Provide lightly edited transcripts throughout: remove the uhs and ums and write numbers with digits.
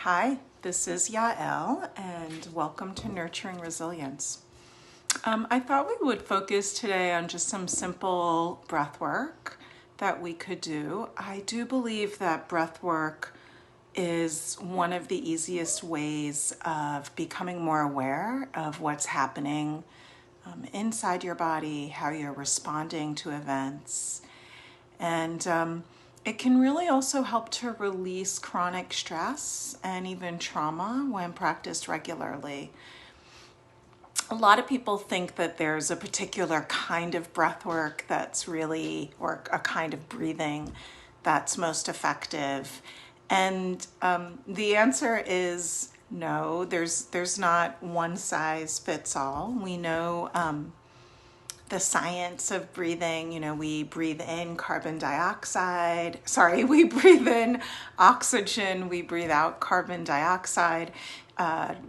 Hi, this is Yael, and welcome to Nurturing Resilience. I thought we would focus today on just some simple breath work that we could do. I do believe that breath work is one of the easiest ways of becoming more aware of what's happening inside your body, how you're responding to events. And it can really also help to release chronic stress and even trauma when practiced regularly. A lot of people think that there's a particular kind of breath work that's really, or a kind of breathing that's most effective. And the answer is no, there's not one size fits all. We know the science of breathing. We breathe in carbon dioxide. We breathe in oxygen, we breathe out carbon dioxide.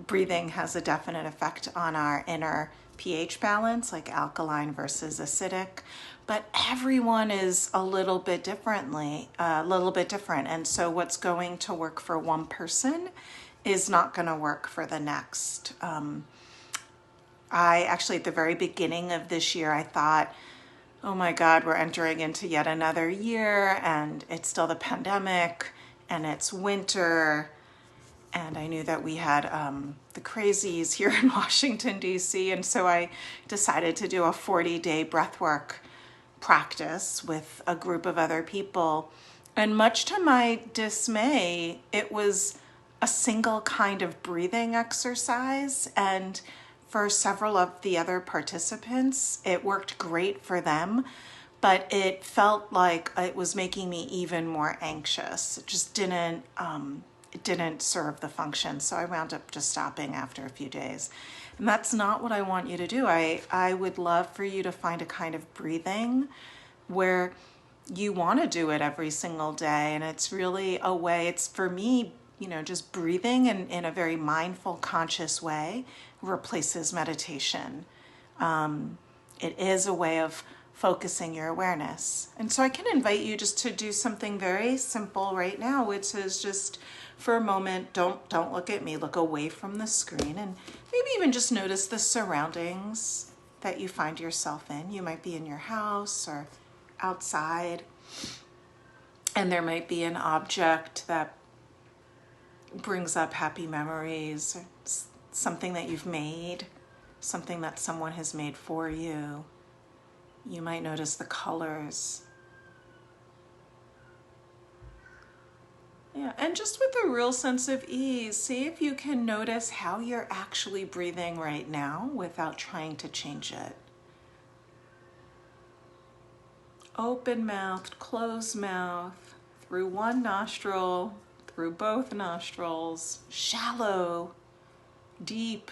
Breathing has a definite effect on our inner pH balance, like alkaline versus acidic. But everyone is a little bit different. And so what's going to work for one person is not going to work for the next. I actually, at the very beginning of this year, I thought, oh my God, we're entering into yet another year and it's still the pandemic and it's winter. And I knew that we had the crazies here in Washington, D.C. And so I decided to do a 40-day breathwork practice with a group of other people. And much to my dismay, it was a single kind of breathing exercise. And for several of the other participants, it worked great for them, but it felt like it was making me even more anxious. It just didn't serve the function. So I wound up just stopping after a few days. And that's not what I want you to do. I would love for you to find a kind of breathing where you want to do it every single day. And it's really a way, it's for me, just breathing in a very mindful, conscious way replaces meditation. It is a way of focusing your awareness. And so I can invite you just to do something very simple right now, which is just for a moment, don't look at me, look away from the screen, and maybe even just notice the surroundings that you find yourself in. You might be in your house or outside, and there might be an object that brings up happy memories, or something that you've made, something that someone has made for you. You might notice the colors. Yeah, and just with a real sense of ease, see if you can notice how you're actually breathing right now without trying to change it. Open mouthed, closed mouth, through one nostril, through both nostrils, shallow, deep.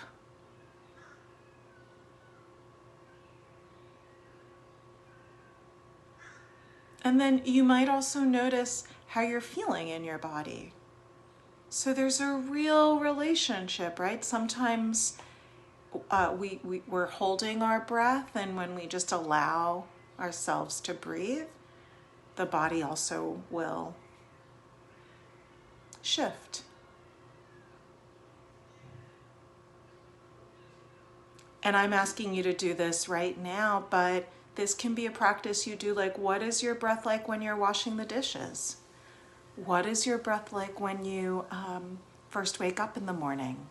And then you might also notice how you're feeling in your body. So there's a real relationship, right? Sometimes we're holding our breath, and when we just allow ourselves to breathe, the body also will shift. And I'm asking you to do this right now, but this can be a practice you do. Like, what is your breath like when you're washing the dishes? What is your breath like when you first wake up in the morning?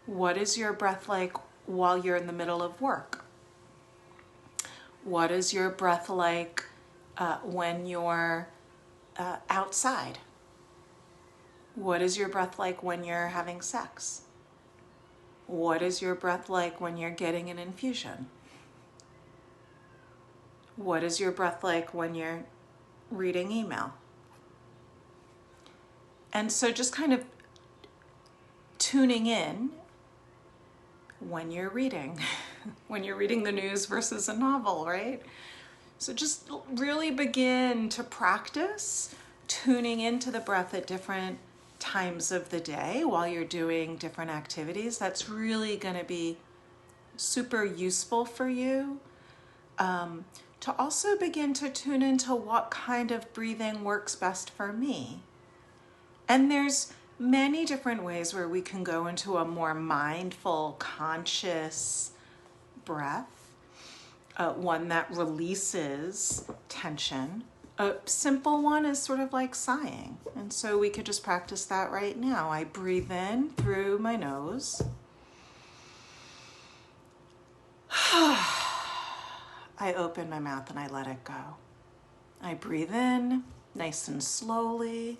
What is your breath like while you're in the middle of work? What is your breath like when you're outside? What is your breath like when you're having sex? What is your breath like when you're getting an infusion? What is your breath like when you're reading email? And so just kind of tuning in when you're reading, when you're reading the news versus a novel, right? So just really begin to practice tuning into the breath at different times of the day while you're doing different activities. That's really going to be super useful for you. To also begin to tune into what kind of breathing works best for me. And there's many different ways where we can go into a more mindful, conscious breath, one that releases tension. A simple one is sort of like sighing. And so we could just practice that right now. I breathe in through my nose. I open my mouth and I let it go. I breathe in nice and slowly.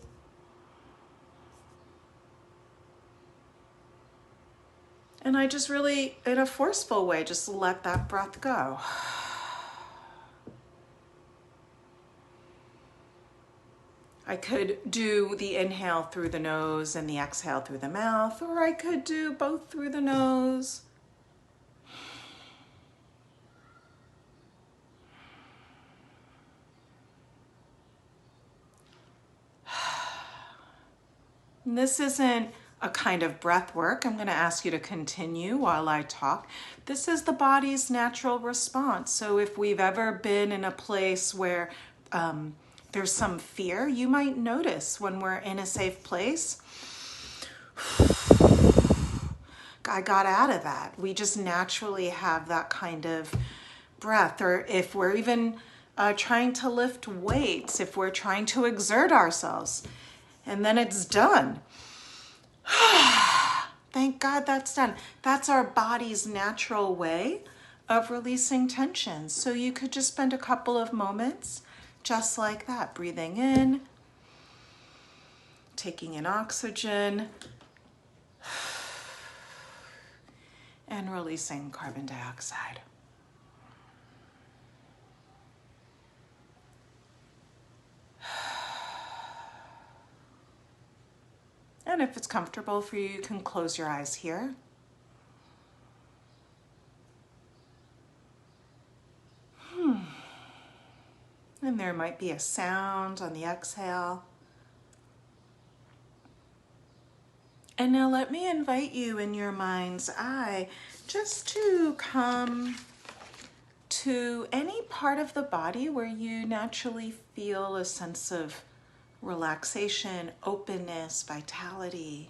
And I just really, in a forceful way, just let that breath go. I could do the inhale through the nose and the exhale through the mouth, or I could do both through the nose. And this isn't a kind of breath work. I'm going to ask you to continue while I talk. This is the body's natural response. So if we've ever been in a place where there's some fear, you might notice when we're in a safe place, I got out of that. We just naturally have that kind of breath. Or if we're even trying to lift weights, if we're trying to exert ourselves, and then it's done. Thank God that's done. That's our body's natural way of releasing tension. So you could just spend a couple of moments just like that, breathing in, taking in oxygen, and releasing carbon dioxide. And if it's comfortable for you, you can close your eyes here. And there might be a sound on the exhale. And now let me invite you in your mind's eye just to come to any part of the body where you naturally feel a sense of relaxation, openness, vitality,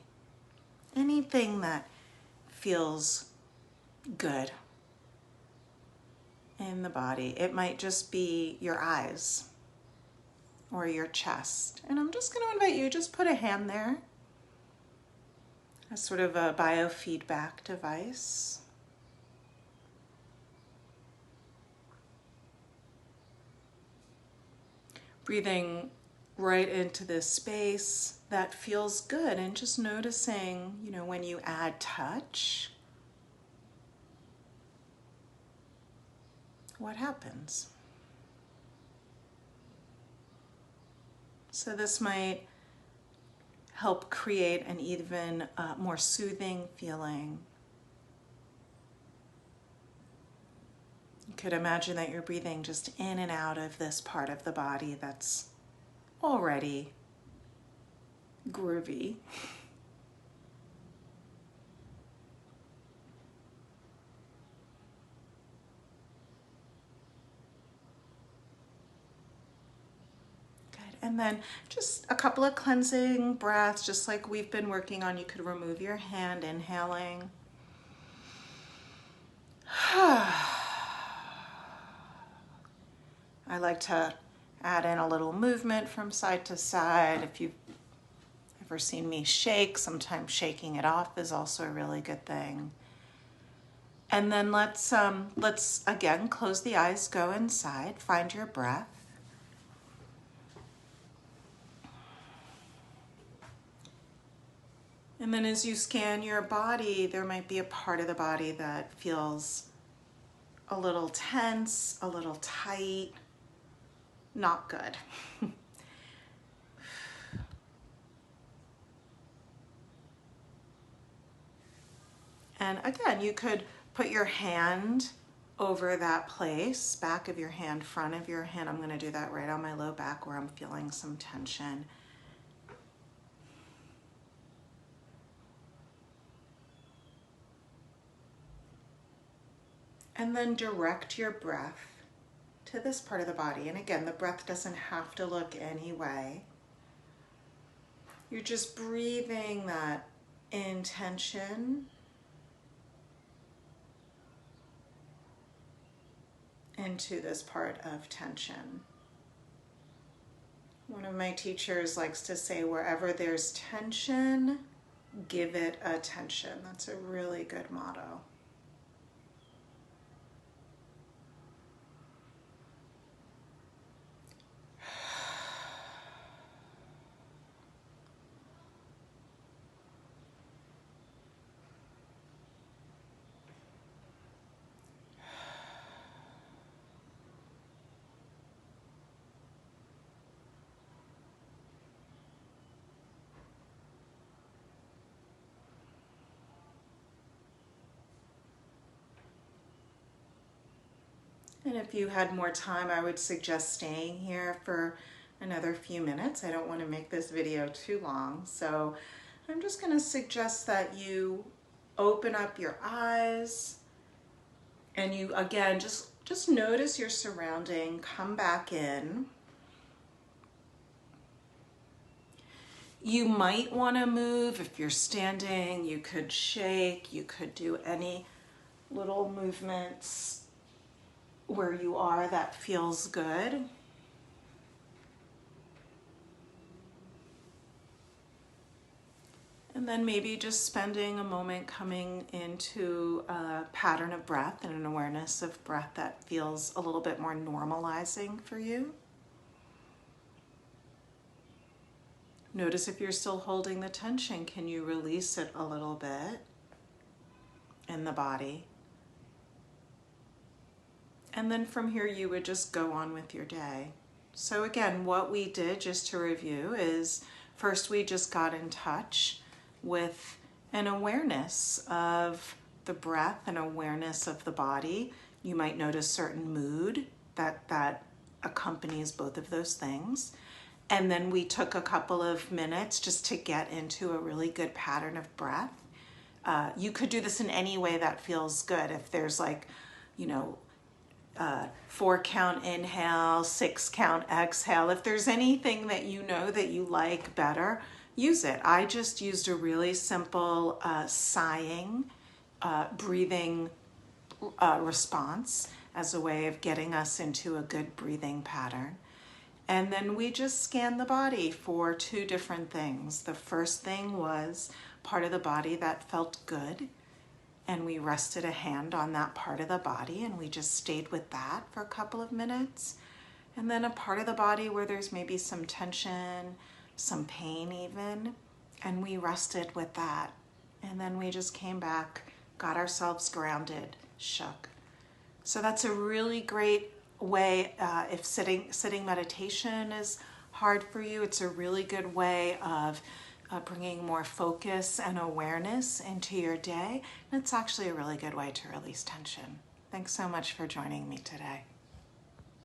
anything that feels good in the body. It might just be your eyes or your chest. And I'm just going to invite you, just put a hand there as sort of a biofeedback device. Breathing right into this space that feels good, and just noticing, when you add touch, what happens? So this might help create an even more soothing feeling. You could imagine that you're breathing just in and out of this part of the body that's already groovy. And then just a couple of cleansing breaths, just like we've been working on. You could remove your hand, inhaling. I like to add in a little movement from side to side. If you've ever seen me shake, sometimes shaking it off is also a really good thing. And then let's again close the eyes, go inside, find your breath. And then as you scan your body, there might be a part of the body that feels a little tense, a little tight, not good. And again, you could put your hand over that place, back of your hand, front of your hand. I'm going to do that right on my low back where I'm feeling some tension. And then direct your breath to this part of the body. And again, the breath doesn't have to look any way. You're just breathing that intention into this part of tension. One of my teachers likes to say, wherever there's tension, give it attention. That's a really good motto. And if you had more time, I would suggest staying here for another few minutes. I don't want to make this video too long, so I'm just going to suggest that you open up your eyes and you, again, just notice your surrounding, come back in. You might want to move. If you're standing, you could shake, you could do any little movements where you are that feels good. And then maybe just spending a moment coming into a pattern of breath and an awareness of breath that feels a little bit more normalizing for you. Notice if you're still holding the tension, can you release it a little bit in the body? And then from here, you would just go on with your day. So again, what we did, just to review, is first we just got in touch with an awareness of the breath, an awareness of the body. You might notice certain mood that accompanies both of those things. And then we took a couple of minutes just to get into a really good pattern of breath. You could do this in any way that feels good. If there's 4 count inhale, 6 count exhale. If there's anything that you know that you like better, use it. I just used a really simple sighing, breathing response as a way of getting us into a good breathing pattern. And then we just scanned the body for 2 different things. The first thing was part of the body that felt good, and we rested a hand on that part of the body and we just stayed with that for a couple of minutes. And then a part of the body where there's maybe some tension, some pain even, and we rested with that. And then we just came back, got ourselves grounded, shook. So that's a really great way, if sitting meditation is hard for you, it's a really good way of bringing more focus and awareness into your day. And it's actually a really good way to release tension. Thanks so much for joining me today.